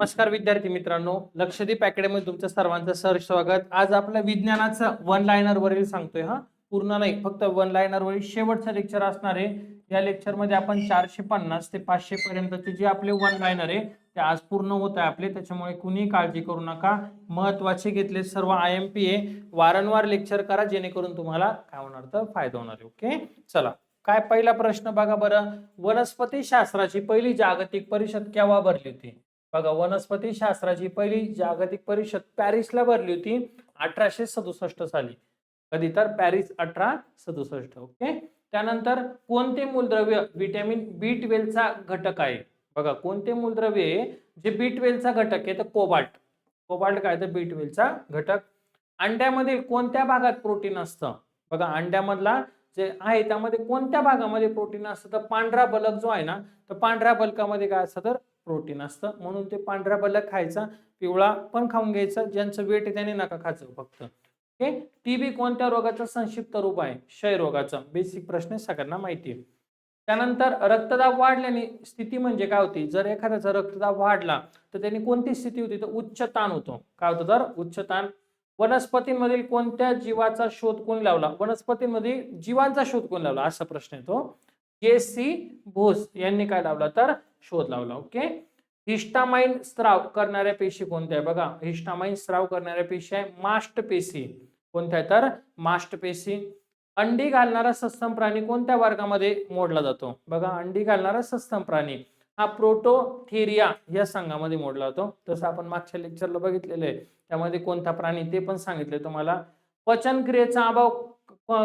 नमस्कार विद्यार्थी मित्रांनो, लक्षदीप अकॅडमीमध्ये तुमचं सर्वांचं सहर्ष स्वागत. आज आपल्या विज्ञानाचं वन लाइनर वरील सांगतोय. पूर्ण नाही, फक्त वन लाइनर वरील शेवटचं लेक्चर असणार आहे. या लेक्चर मध्ये आपण 450 ते 500 पर्यंतचे जे आपले वन लाइनर आहे ते आज पूर्ण होत आहे आपले. त्याच्यामुळे कुणी काळजी करू नका. महत्त्वाचे घेतले सर्व IMP आहे. वारंवार लेक्चर करा जेणेकरून तुम्हाला काय होणार तर फायदा होणार आहे. ओके, चला. काय पहिला प्रश्न बघा बरं. वनस्पती शास्त्राची पहिली जागतिक परिषद केव्हा भरली होती? बघा, वनस्पती शास्त्राची पहिली जागतिक परिषद पॅरिसला भरली होती 1867 साली. कधी तर पॅरिस 1867. ओके. त्यानंतर कोणते मूलद्रव्य व्हिटॅमिन B12 चा घटक आहे? बघा, कोणते मूलद्रव्य आहे जे B12 चा घटक आहे? तर कोबाल्ट. कोबाल्ट काय तर B12 चा घटक. अंड्यामधील कोणत्या भागात प्रोटीन असतं? बघा, अंड्यामधला जे आहे त्यामध्ये कोणत्या भागामध्ये प्रोटीन असतं? तर पांढरा बलक जो आहे ना, तर पांढऱ्या बलकामध्ये काय असतं तर प्रोटीन असतं. म्हणून ते पांढरा बलक खायचा, पिवळा पण खाऊन घ्यायचा. ज्यांचं वेट आहे त्याने नका खायचं फक्त. ओके. टीबी कोणत्या रोगाचा संक्षिप्त रूप आहे? क्षय रोगाचा. बेसिक प्रश्न सगळ्यांना माहिती आहे. त्यानंतर रक्तदाब वाढल्याने स्थिती म्हणजे काय होती? जर एखाद्याचा रक्तदाब वाढला तर त्याने कोणती स्थिती होती? तर उच्च ताण होतो. काय होतं तर उच्च ताण. वनस्पतींमधील कोणत्या जीवाचा शोध कोणी लावला? वनस्पतींमध्ये जीवांचा शोध कोणी लावला असा प्रश्न येतो. J.C. बोस यांनी काय लावला तर शोध लावला. ओके. हिस्टामाइन स्त्राव करणाऱ्या पेशी कोणत्या आहे? बघा, हिस्टामाइन स्त्राव करणाऱ्या पेशी आहे मास्ट पेशी. कोणत्या आहे तर मास्ट पेशी. अंडी घालणारा सस्तन प्राणी कोणत्या वर्गामध्ये मोडला जातो? बघा, अंडी घालणारा सस्तन प्राणी हा प्रोटोथेरिया या संघामध्ये मोडला जातो. तसं आपण मागच्या लेक्चरला बघितलेलं आहे. त्यामध्ये कोणता प्राणी ते पण सांगितले तुम्हाला. पचन क्रियेचा अभाव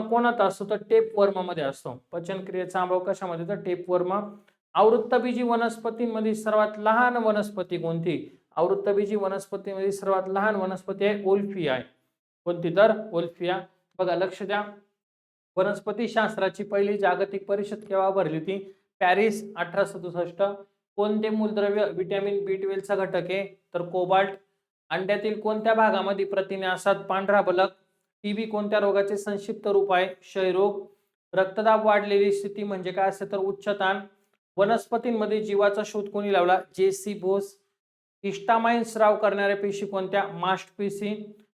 कोणात असतो? तर टेपवर्म मध्ये असतो. पचन क्रियेचा अभाव कशामध्ये? तर टेपवर्म. आवृत्तबीजी वनस्पतींमध्ये सर्वात लहान वनस्पती कोणती? आवृत्तबीजी वनस्पतीमध्ये सर्वात लहान वनस्पती आहे ओल्फिया आहे. कोणती तर ओल्फिया. बघा, लक्ष द्या. वनस्पती शास्त्राची पहिली जागतिक परिषद केव्हा भरली होती? पॅरिस 1867. कोणते मूलद्रव्य व्हिटॅमिन B12 चा घटक आहे? तर कोबाल्ट. अंड्यातील कोणत्या भागामध्ये प्रथिने असतात? पांढरा बलक. टीबी कोणत्या रोगाचे संक्षिप्त रूप आहे? क्षयरोग. रक्तदाब वाढलेली स्थिती म्हणजे काय असते? तर उच्च ताण. वनस्पतींमध्ये जीवाचा शोध कोणी लावला? J.C. बोस. हिस्टामाइन स्राव करणाऱ्या पेशी कोणत्या? मास्ट पेशी.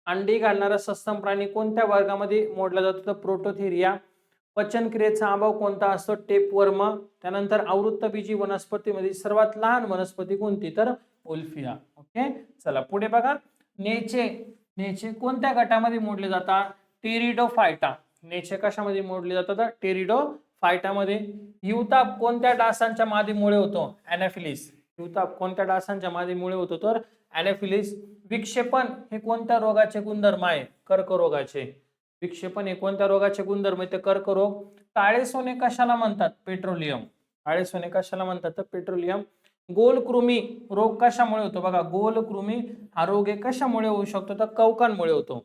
अंडी घालणारा सस्तन प्राणी कोणत्या वर्गामध्ये मोडला जातो? तर प्रोटोथेरिया. पचन क्रियेचा अभाव कोणता असतो? टेपवर्म. त्यानंतर आवृत्तबीजी वनस्पतीमध्ये सर्वात लहान वनस्पती कोणती? तर ओल्फिया. ओके, चला पुढे बघा. नेचे नेचे कोणत्या गटामध्ये मोडले जातात? टेरिडोफायटा. नेचे कशामध्ये मोडले जातात? तर टेरिडोफायटामध्ये. हिवताप कोणत्या डासांच्या मादीमुळे होतो? एनाफिलिस. हिवताप कोणत्या डासांच्या मादीमुळे होतो? तर एनाफिलिस. विक्षेपण हे कोणत्या रोगाचे गुणधर्म आहे? कर्करोगाचे. विक्षेपण हे कोणत्या रोगाचे गुणधर्म आहे? ते कर्करोग. काळे सोने कशाला म्हणतात? पेट्रोलियम. काळे सोने कशाला म्हणतात? तर पेट्रोलियम. गोलकृमी रोग कशामुळे होतो? बघा, गोलकृमी हा रोग हे कशामुळे होऊ शकतो? तर कवकांमुळे होतो.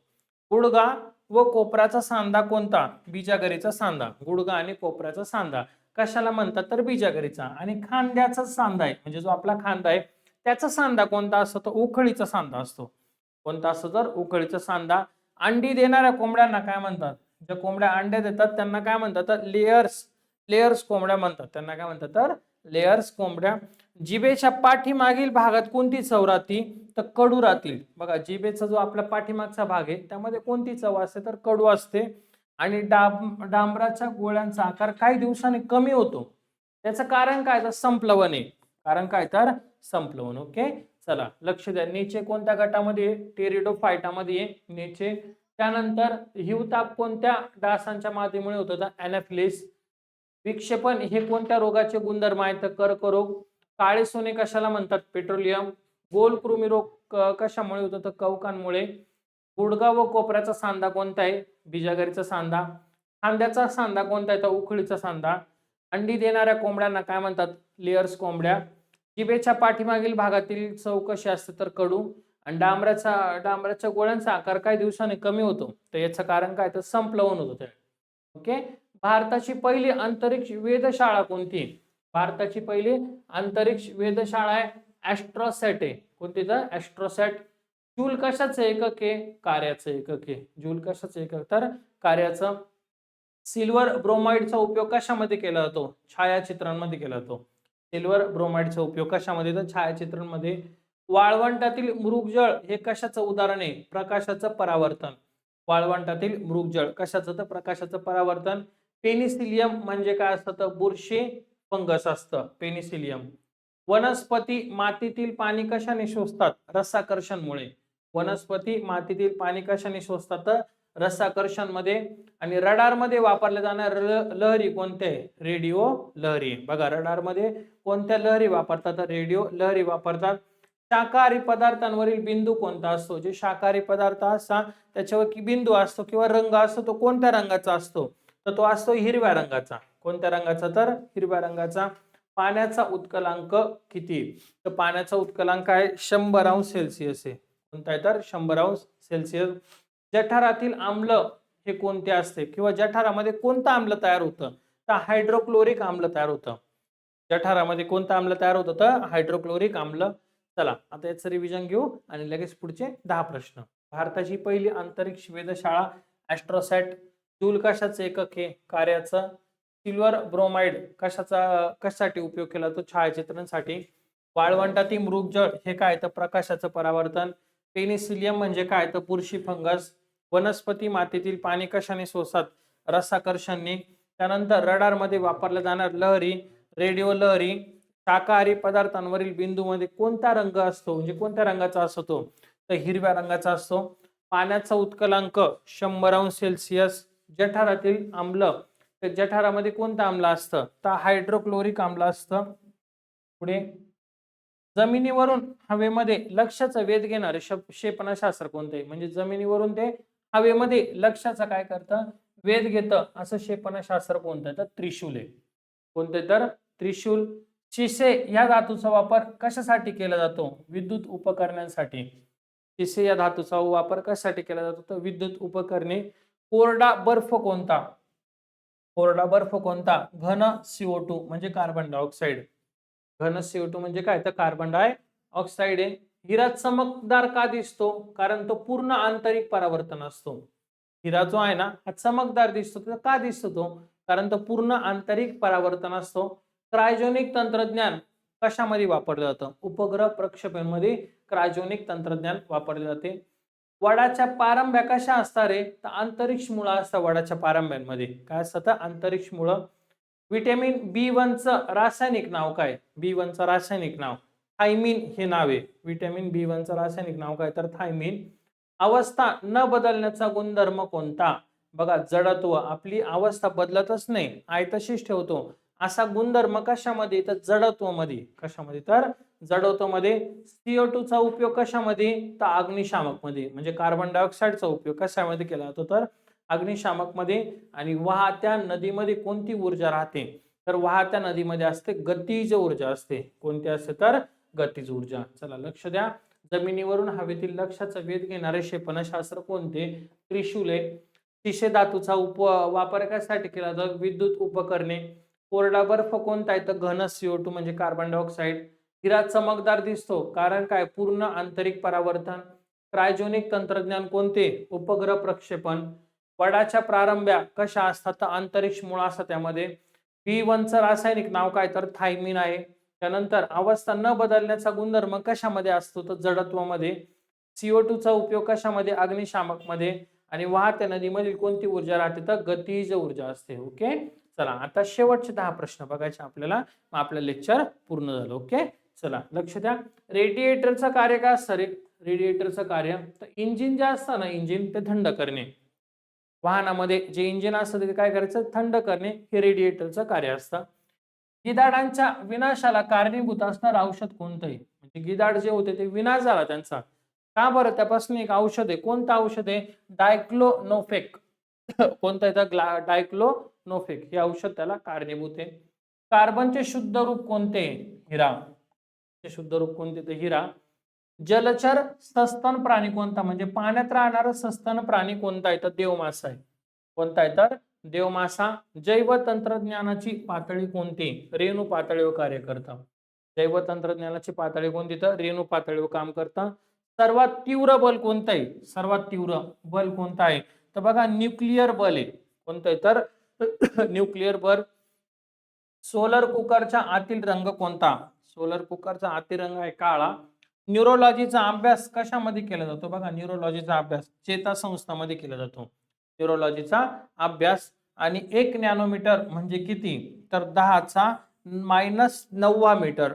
गुडघा व कोपऱ्याचा सांधा कोणता? बिजागरीचा सांधा. गुडघा आणि कोपऱ्याचा सांधा कशाला म्हणतात? तर बिजागरीचा. आणि खांद्याचा सांधा आहे म्हणजे जो आपला खांदा आहे त्याचा सांधा कोणता असतो? तर उखळीचा सांधा असतो. कोणता असतो? तर उखळीचा सांधा. अंडी देणाऱ्या कोंबड्यांना काय म्हणतात? ज्या कोंबड्या अंडे देतात त्यांना काय म्हणतात? तर लेयर्स. लेयर्स कोंबड्या म्हणतात. त्यांना काय म्हणतात? तर लेयर्स कोंबड्या. जिभेच्या पाठीमागील भागात कोणती चव राहते? तर कडू राहतील. बघा, जिभेचा जो आपला पाठीमागचा भाग आहे त्यामध्ये कोणती चव असते? तर कडू असते. आणि डांबराच्या गोळ्यांचा आकार काही दिवसांनी कमी होतो. त्याचं कारण काय? तर संप्लवने. कारण काय? तर संप्लवन. ओके, चला लक्ष द्या. नेचे कोणत्या गटामध्ये? टेरिडोफायटामध्ये आहे नेचे. त्यानंतर हिवताप कोणत्या डासांच्या मादीमुळे होतो? तर एनाफिलिस. विक्षेपण हे कोणत्या रोगाचे गुणधर्म आहेत? तर कर्करोग. काळे सोने कशाला म्हणतात? पेट्रोलियम. गोलकृमी रोग कशामुळे होतो? तर कवकांमुळे. गुडघा व कोपऱ्याचा सांधा कोणता आहे? बिजागरीचा सांधा. खांद्याचा सांधा कोणता आहे? तर उखळीचा सांधा. अंडी देणाऱ्या कोंबड्यांना काय म्हणतात? लेयर्स कोंबड्या. जिभेच्या पाठीमागील भागातील चव कशी असते? तर कडू. आणि डांबराच्या गोळ्यांचा आकार काही दिवसांनी कमी होतो. तर याचं कारण काय? तर संप्लवन होतं. ओके. भारताची पहिली अंतरिक्ष वेधशाळा कोणती? भारताची पहिली अंतरिक्ष वेधशाळा आहे ॲस्ट्रोसॅट आहे. कोणती? तर ॲस्ट्रोसॅट. जूल कशाचं एकक आहे? कार्याचं एकक आहे. जूल कशाचं एकक? तर कार्याचं. सिल्वर ब्रोमाइडचा उपयोग कशामध्ये केला जातो? छायाचित्रांमध्ये केला जातो. सिल्वर ब्रोमाइडचा उपयोग कशामध्ये? तर छायाचित्रांमध्ये. वाळवंटातील मृगजळ हे कशाचं उदाहरण आहे? प्रकाशाचं परावर्तन. वाळवंटातील मृगजळ कशाचं? तर प्रकाशाचं परावर्तन. पेनिसिलियम म्हणजे काय असतं? तर बुरशी फंगस असतं पेनिसिलियम. वनस्पती मातीतील पाणी कशाने शोषतात? रसाकर्षणमुळे. वनस्पती मातीतील पाणी कशाने शोषतात? तर रसाकर्षण मध्ये. आणि रडार मध्ये वापरल्या जाणाऱ्या लहरी कोणत्या आहे? रेडिओ लहरी. बघा रडार मध्ये कोणत्या लहरी वापरतात? रेडिओ लहरी वापरतात. शाकाहारी पदार्थांवरील बिंदू कोणता असतो? जे शाकाहारी पदार्थ असतात त्याच्यावर बिंदू असतो किंवा रंग असतो, तो कोणत्या रंगाचा असतो? तर तो असतो हिरव्या रंगाचा. कोणत्या रंगाचा? तर हिरव्या रंगाचा. पाण्याचा उत्कलांक किती? तर पाण्याचा उत्कलांक आहे 100°C आहे. कोणता आहे? तर 100°C. जठरातील आम्ल हे कोणते असते किंवा जठरामध्ये कोणतं आम्ल तयार होतं? तर हायड्रोक्लोरिक आम्ल तयार होतं. जठरामध्ये कोणतं आम्ल तयार होतं? तर हायड्रोक्लोरिक आम्ल. चला आता याचं रिव्हिजन घेऊ आणि लगेच पुढचे 10 प्रश्न. भारताची पहिली अंतरिक्ष वेधशाळा ॲस्ट्रोसॅट. जूल कशाचं एकक आहे? कार्याचं. सिल्वर ब्रोमाइड कशासाठी उपयोग केला तो? छायाचित्रणासाठी. वाळवंटातील मृगजळ हे काय? तर प्रकाशाचं परावर्तन. पेनिसिलियम म्हणजे काय? तर बुरशी फंगस. वनस्पती मातीतील पाणी कशाने शोषतात? रसाकर्षणने. त्यानंतर रडारमध्ये वापरल्या जाणार लहरी रेडिओ लहरी. शाकाहारी पदार्थांवरील बिंदूमध्ये कोणता रंग असतो? म्हणजे कोणत्या रंगाचा असतो तो? तर हिरव्या रंगाचा असतो. पाण्याचा उत्कलांक 100°C. जठरातील आम्ल, तर जठरामध्ये कोणतं आम्ल असतं? तर हायड्रोक्लोरिक आम्ल असतं. पुढे जमिनीवरून हवेमध्ये लक्ष्याचा वेध घेणारे क्षेपणास्त्र कोणते? म्हणजे जमिनीवरून ते हवेमध्ये लक्ष्याचा काय करतं? वेध घेतं असं क्षेपणास्त्र कोणतं? तर त्रिशूल आहे. कोणते? तर त्रिशूल. शिसे या धातूचा वापर कशासाठी केला जातो? विद्युत उपकरणांसाठी. शिसे या धातूचा वापर कशासाठी केला जातो? तर विद्युत उपकरणे. कोरडा बर्फ कोणता? कोरडा बर्फ कोणता? घन CO2 म्हणजे कार्बन डायऑक्साइड. घन CO2 म्हणजे काय? तर कार्बन डायऑक्साइड आहे. हिरा चमकदार का दिसतो? कारण तो पूर्ण आंतरिक परावर्तन असतो. हिरा जो आहे ना हा चमकदार दिसतो. तर का दिसतो तो? कारण तो पूर्ण आंतरिक परावर्तन असतो. क्रायोजेनिक तंत्रज्ञान कशामध्ये वापरलं जातं? उपग्रह प्रक्षेपणामध्ये क्रायोजेनिक तंत्रज्ञान वापरले जाते. वडाच्या पारंब्या कशा असतात रे? तर अंतरिक्ष मुळा असतात वडाच्या पारंब्यांमध्ये. काय असतं? तर अंतरिक्ष मुळं. व्हिटॅमिन B1 चं रासायनिक नाव काय? B1 चं रासायनिक नाव थायमिन हे नाव आहे. व्हिटॅमिन B1 चं रासायनिक नाव काय? तर थायमिन. अवस्था न बदलण्याचा गुणधर्म कोणता? बघा जडत्व. आपली अवस्था बदलतच नाही, आहे तशीच ठेवतो. असा गुणधर्म कशामध्ये? तर जडत्वमध्ये. कशामध्ये? तर जडत्वमध्ये. CO2 चा उपयोग कशामध्ये? तर अग्निशामक मध्ये. म्हणजे कार्बन डायऑक्साइडचा उपयोग कशामध्ये केला जातो? तर अग्निशामक मध्ये. आणि वाहत्या नदीमध्ये कोणती ऊर्जा राहते? तर वाहत्या नदीमध्ये असते गतीज ऊर्जा असते. कोणती असते? तर गतीज ऊर्जा. चला लक्ष द्या. जमिनीवरून हवेतील लक्ष्याचा वेध घेणारे क्षेपणास्त्र कोणते? त्रिशूल आहे. शिसे धातूचा वापर कशासाठी केला जातो? विद्युत उपकरणे. कोरडा बर्फ कोणता आहे? तर घन CO2 म्हणजे कार्बन डायऑक्साइड. हिरा चमकदार दिसतो कारण काय? पूर्ण आंतरिक परावर्तन. क्रायोजेनिक तंत्रज्ञान कोणते? उपग्रह प्रक्षेपण. वडाच्या प्रारंभ्या कशा असतात? तर अंतरिक्ष मुळा असतात त्यामध्ये. B1 चं रासायनिक नाव काय? तर थायमिन आहे. त्यानंतर अवस्था न बदलण्याचा गुणधर्म कशामध्ये असतो? तर जडत्वामध्ये. CO2 चा उपयोग कशामध्ये? अग्निशामक मध्ये. आणि वाहत्या नदीमधील कोणती ऊर्जा राहते? तर गतीज ऊर्जा असते. ओके. चला आता शेवटचे 10 प्रश्न बघायचे आपल्याला. मग आपलं लेक्चर पूर्ण झालं. ओके. चला लक्ष द्या. रेडिएटरचं कार्य काय असतं रे? रेडिएटरचं कार्य तर इंजिन जे असतं ना, इंजिन ते थंड करणे. वाहनामध्ये जे इंजिन असतं ते काय करायचं? थंड करणे हे रेडिएटरचं कार्य असतं. गिधाडांच्या विनाशाला कारणीभूत असणारं औषध कोणतं आहे? म्हणजे गिधाड जे होते ते विनाश झाला त्यांचा. का बरं? त्यापासून एक औषध आहे. कोणतं औषध आहे? डायक्लोनोफेक. कोणतं आहे? तर डायक्लोनोफेक हे औषध त्याला कारणीभूत आहे. कार्बनचे शुद्ध रूप कोणते? हिरा. चे शुद्ध रूप कोणते? तर हिरा. जलचर सस्तन प्राणी कोणता? म्हणजे पाण्यात राहणारा सस्तन प्राणी कोणता आहे? तर देवमासा आहे. कोणता आहे? तर देवमासा. जैव तंत्रज्ञानाची पातळी कोणती? रेणू पातळीवर कार्य करतं. जैव तंत्रज्ञानाची पातळी कोणती? तर रेणू पातळीवर काम करतं. सर्वात तीव्र बल कोणतं आहे? सर्वात तीव्र बल कोणतं आहे? तर बघा न्यूक्लिअर बल आहे. कोणतं आहे? तर न्यूक्लिअर बल. सोलर कुकरच्या आतील रंग कोणता? सोलर कुकरचा आतील रंग आहे काळा. न्यूरोलॉजीचा अभ्यास कशामध्ये केला जातो? बघा, न्यूरोलॉजीचा अभ्यास चेतासंस्थामध्ये केला जातो. न्यूरोलॉजीचा अभ्यास. आणि 1 नॅनोमीटर म्हणजे किती? तर 10⁻⁹ मीटर.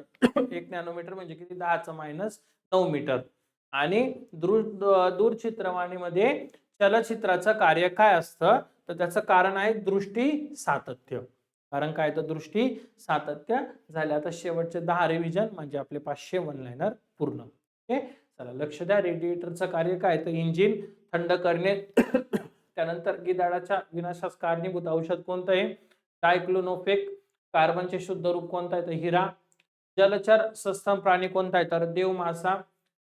1 नॅनोमीटर म्हणजे किती? 10⁻⁹ मीटर. आणि दूरचित्रवाणीमध्ये चलचित्राचं कार्य काय असतं? तर त्याचं कारण आहे दृष्टी सातत्य. कारण काय? तर दृष्टी सातत्य झाले. आता शेवटचे 10 रिव्हिजन म्हणजे आपले 500 वन लाइनर पूर्ण. ओके, चला लक्ष द्या. रेडिएटरचं कार्य काय? तर इंजिन थंड करणे. त्यानंतर गिधाडाच्या विनाशास कारणीभूत औषध कोणतं आहे? डायक्लोनोफेक. कार्बनचे शुद्ध रूप कोणतं आहे? तर हिरा. जलचर सस्तन प्राणी कोणता आहे? तर देव मासा.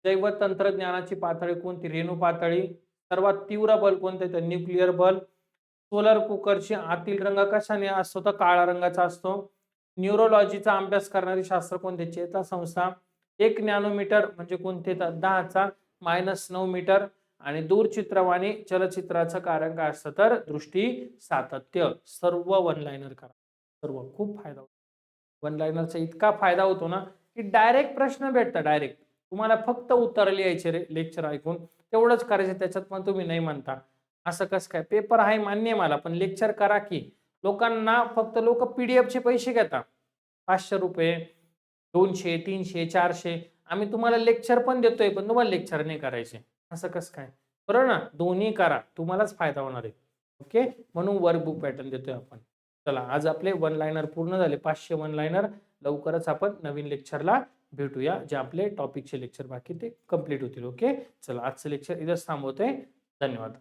जैव तंत्रज्ञानाची पातळी कोणती? रेणू पातळी. सर्वात तीव्र बल कोणते? तर न्यूक्लिअर बल. सोलर कुकरची आतील रंग कशाने असतो? तर काळा रंगाचा असतो. न्यूरोलॉजीचा अभ्यास करणारी शास्त्र कोणते? चेतासंस्था. 1 नॅनोमीटर म्हणजे कोणते? तर 10⁻⁹ मीटर. आणि दूरचित्रवाणी चलचित्राचं कारण काय असतं? तर दृष्टी सातत्य. सर्व वन लाइनर करा. सर्व खूप फायदा होतो. वन लाइनरचा इतका फायदा होतो ना की डायरेक्ट प्रश्न भेटतात. डायरेक्ट तुम्हाला फक्त उत्तर लिहायचे रे लेक्चर ऐकून. तेवढंच करायचं. त्याच्यात पण तुम्ही नाही म्हणता. असं कसं काय? पेपर आहे मान्य आहे मला, पण लेक्चर करा की. लोकांना फक्त लोक पीडीएफचे पैसे घेतात. ₹500, 200, 300, 400. आम्ही तुम्हाला लेक्चर पण देतोय, पण तुम्हाला लेक्चर नाही करायचे. असं कसं काय? बरोबर ना? दोन्ही करा, तुम्हालाच फायदा होणार आहे. ओके, म्हणून वर्कबुक पॅटर्न देतोय आपण. चला, आज आपले वन लाइनर पूर्ण झाले. 500 वन लाइनर. लवकरच आपण नवीन लेक्चरला भेटूया. जे आपले टॉपिकचे लेक्चर बाकी ते कंप्लीट होतील. ओके, चला आजचं लेक्चर इथंच थांबवतोय. धन्यवाद.